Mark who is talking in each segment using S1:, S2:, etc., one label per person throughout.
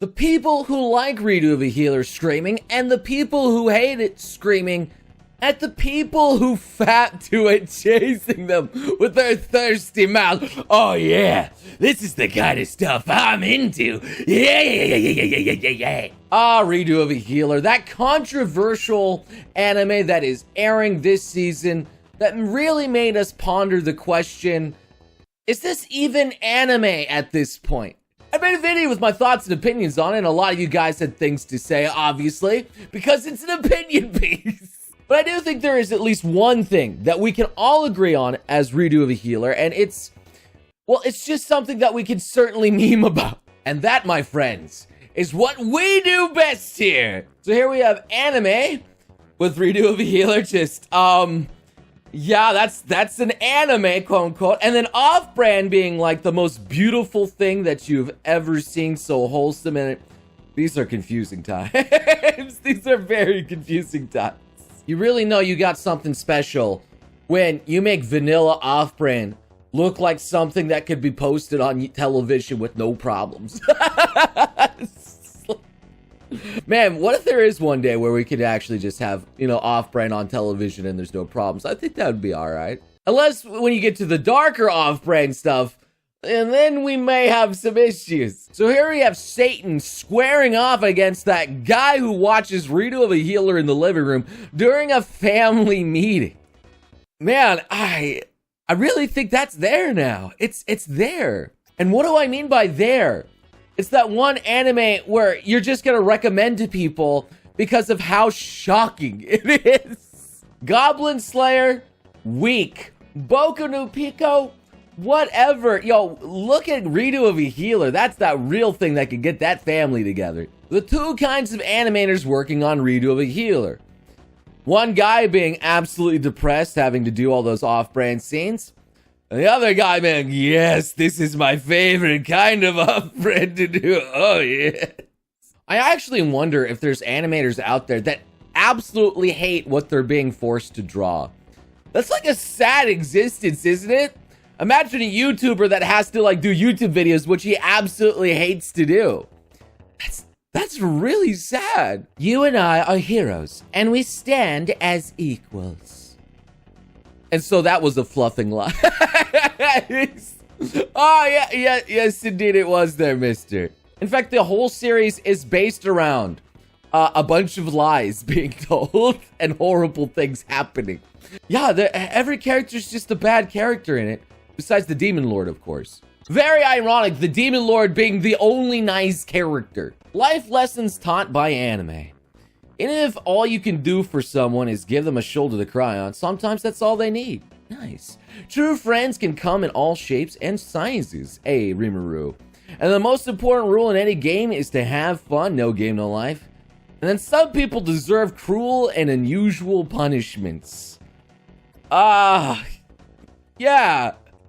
S1: The people who like Redo of a Healer screaming, and the people who hate it screaming at the people who fap to it, chasing them with their thirsty mouth. Oh yeah, this is the kind of stuff I'm into. Yeah. Ah, Redo of a Healer, that controversial anime that is airing this season that really made us ponder the question, is this even anime at this point? I made a video with my thoughts and opinions on it, and a lot of you guys had things to say, obviously, because it's an opinion piece. But I do think there is at least one thing that we can all agree on as Redo of a Healer, and it's just something that we can certainly meme about. And that, my friends, is what we do best here. So here we have anime with Redo of a Healer, just, yeah, that's an anime, quote unquote. And then off-brand being like the most beautiful thing that you've ever seen, so wholesome. And these are confusing times. These are very confusing times. You really know you got something special when you make vanilla off-brand look like something that could be posted on television with no problems. Man, what if there is one day where we could actually just have, you know, off-brand on television and there's no problems? I think that would be all right. Unless when you get to the darker off-brand stuff, and then we may have some issues. So here we have Satan squaring off against that guy who watches Redo of a Healer in the living room during a family meeting. Man, I really think that's there now. It's there. And what do I mean by there? It's that one anime where you're just gonna recommend to people because of how shocking it is. Goblin Slayer, weak. Boku no Pico, whatever. Yo, look at Redo of a Healer. That's that real thing that can get that family together. The two kinds of animators working on Redo of a Healer. One guy being absolutely depressed, having to do all those off-brand scenes. And the other guy being, yes, this is my favorite kind of off-brand to do. Oh, yeah. I actually wonder if there's animators out there that absolutely hate what they're being forced to draw. That's like a sad existence, isn't it? Imagine a YouTuber that has to like do YouTube videos, which he absolutely hates to do. That's really sad. You and I are heroes, and we stand as equals. And so that was a fluffing line. Oh, yes, indeed it was there, mister. In fact, the whole series is based around a bunch of lies being told and horrible things happening. Yeah, every character's just a bad character in it, besides the Demon Lord, of course. Very ironic, the Demon Lord being the only nice character. Life lessons taught by anime. Even if all you can do for someone is give them a shoulder to cry on, sometimes that's all they need. Nice. True friends can come in all shapes and sizes. Hey, Rimuru. And the most important rule in any game is to have fun. No game, no life. And then some people deserve cruel and unusual punishments. Yeah.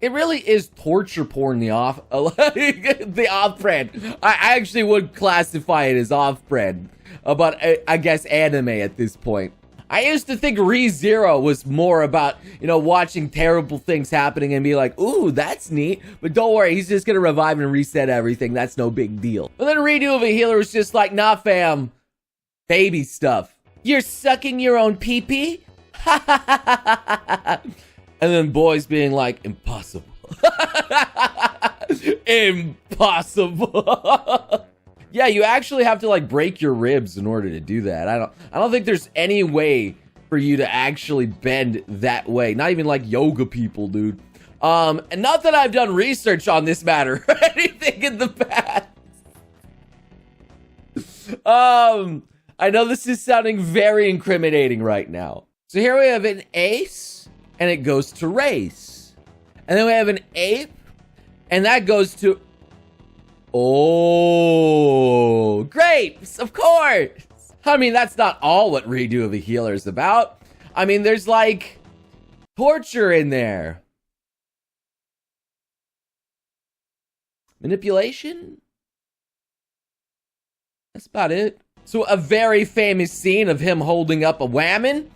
S1: It really is torture porn, the off-brand. I actually would classify it as off-brand. But I guess anime at this point. I used to think ReZero was more about, you know, watching terrible things happening and be like, ooh, that's neat. But don't worry, he's just gonna revive and reset everything. That's no big deal. But then Redo of a Healer was just like, nah, fam. Baby stuff. You're sucking your own pee-pee? And then boys being like, impossible. Impossible. Yeah, you actually have to like break your ribs in order to do that. I don't think there's any way for you to actually bend that way. Not even like yoga people, dude. And not that I've done research on this matter or anything in the past. I know this is sounding very incriminating right now. So here we have an ace, and it goes to race. And then we have an ape, and that goes to... Oh, grapes, of course. I mean, that's not all what Redo of a Healer is about. I mean, there's like torture in there. Manipulation? That's about it. So a very famous scene of him holding up a whammon.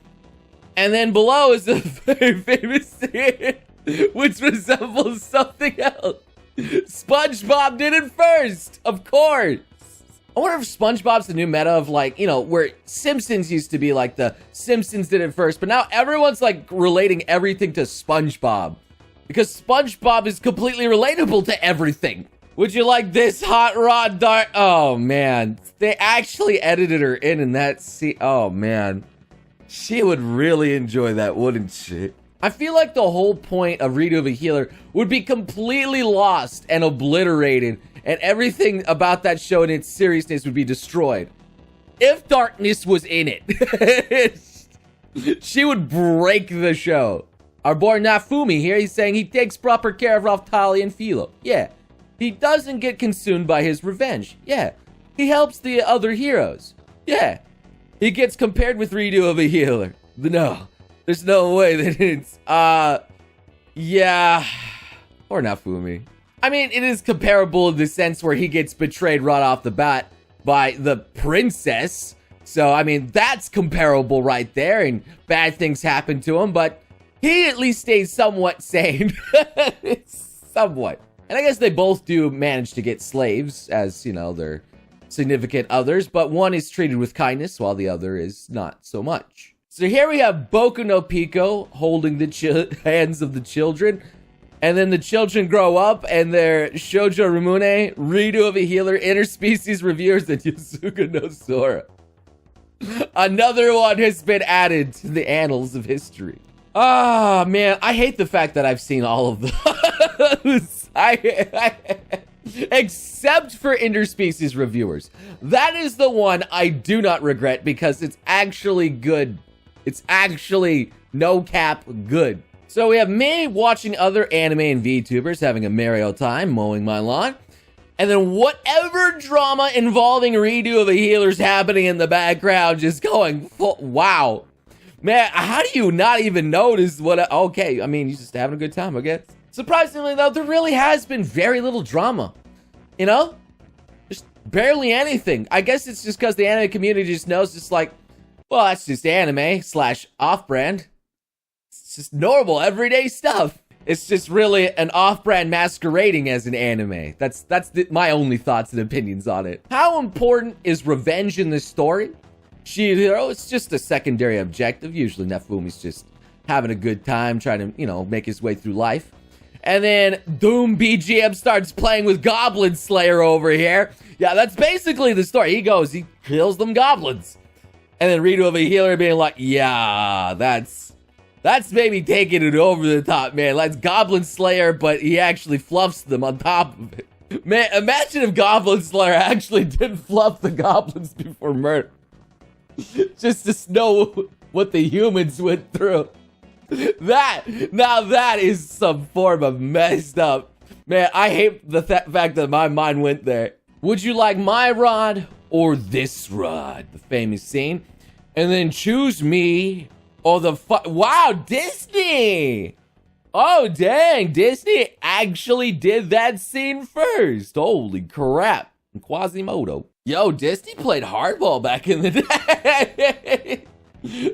S1: And then below is a very famous scene which resembles something else. Spongebob did it first, of course. I wonder if SpongeBob's the new meta of like, you know, where Simpsons used to be like the Simpsons did it first, but now everyone's like relating everything to SpongeBob because SpongeBob is completely relatable to everything. Would you like this hot rod dart? Oh man, they actually edited her in that scene. Oh man, she would really enjoy that, wouldn't she? I feel like the whole point of Redo of a Healer would be completely lost and obliterated, and everything about that show and its seriousness would be destroyed if darkness was in it. She would break the show. Our boy Nafumi here, he's saying he takes proper care of Raftali and Philo. Yeah. He doesn't get consumed by his revenge. Yeah. He helps the other heroes. Yeah. He gets compared with Redo of a Healer. No. There's no way that it's, yeah. Or Nafumi. I mean, it is comparable in the sense where he gets betrayed right off the bat by the princess. So, I mean, that's comparable right there, and bad things happen to him, but he at least stays somewhat sane. Somewhat. And I guess they both do manage to get slaves as, you know, their significant others, but one is treated with kindness while the other is not so much. So here we have Boku no Pico holding the hands of the children. And then the children grow up and they're Shoujo Rumune, Redo of a Healer, Interspecies Reviewers, and Yusuke no Sora. Another one has been added to the annals of history. Ah, man, I hate the fact that I've seen all of those. Except for Interspecies Reviewers. That is the one I do not regret because it's actually good. It's actually, no cap, good. So we have me watching other anime and VTubers having a merry old time mowing my lawn. And then whatever drama involving Redo of a Healer's happening in the background just going, wow. Man, how do you not even notice what... Okay, I mean, you're just having a good time, I guess. Surprisingly, though, there really has been very little drama. You know? Just barely anything. I guess it's just because the anime community just knows, just like, well, that's just anime / off-brand. It's just normal, everyday stuff. It's just really an off-brand masquerading as an anime. That's my only thoughts and opinions on it. How important is revenge in this story? Shihiro, it's just a secondary objective. Usually Nefumi's just having a good time, trying to, you know, make his way through life. And then Doom BGM starts playing with Goblin Slayer over here. Yeah, that's basically the story. He goes, he kills them goblins. And then Redo of a Healer being like, yeah, that's maybe taking it over the top, man. That's Goblin Slayer, but he actually fluffs them on top of it. Man, imagine if Goblin Slayer actually did fluff the goblins before murder. Just to know what the humans went through. Now that is some form of messed up. Man, I hate the fact that my mind went there. Would you like my rod or this rod? The famous scene. And then choose me or the wow, Disney! Oh, dang, Disney actually did that scene first. Holy crap. Quasimodo. Yo, Disney played hardball back in the day.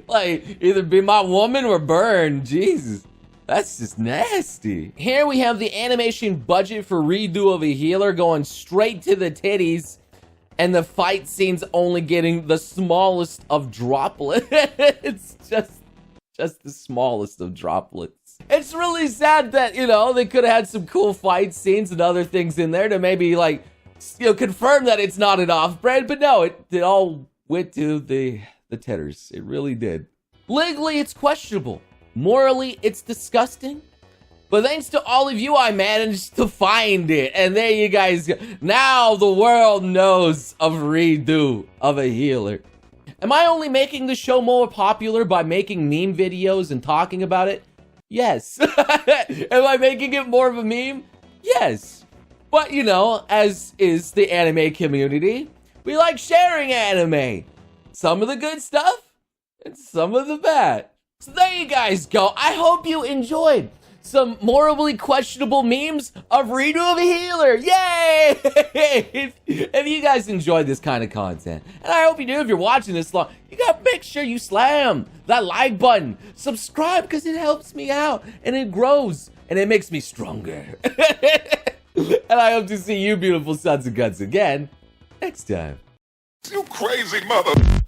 S1: Like, either be my woman or burn. Jesus. That's just nasty. Here we have the animation budget for Redo of a Healer going straight to the titties. And the fight scenes only getting the smallest of droplets. It's just the smallest of droplets. It's really sad that, you know, they could have had some cool fight scenes and other things in there to maybe, like, you know, confirm that it's not an off-brand. But no, it all went to the titters. It really did. Legally, it's questionable. Morally, it's disgusting. But thanks to all of you, I managed to find it. And there you guys go. Now the world knows of Redo of a Healer. Am I only making the show more popular by making meme videos and talking about it? Yes. Am I making it more of a meme? Yes. But, you know, as is the anime community, we like sharing anime. Some of the good stuff and some of the bad. So there you guys go. I hope you enjoyed some morally questionable memes of Redo of a Healer. Yay! If you guys enjoyed this kind of content, and I hope you do if you're watching this long, you gotta make sure you slam that like button. Subscribe because it helps me out and it grows and it makes me stronger. And I hope to see you beautiful sons and guns again next time.
S2: You crazy mother.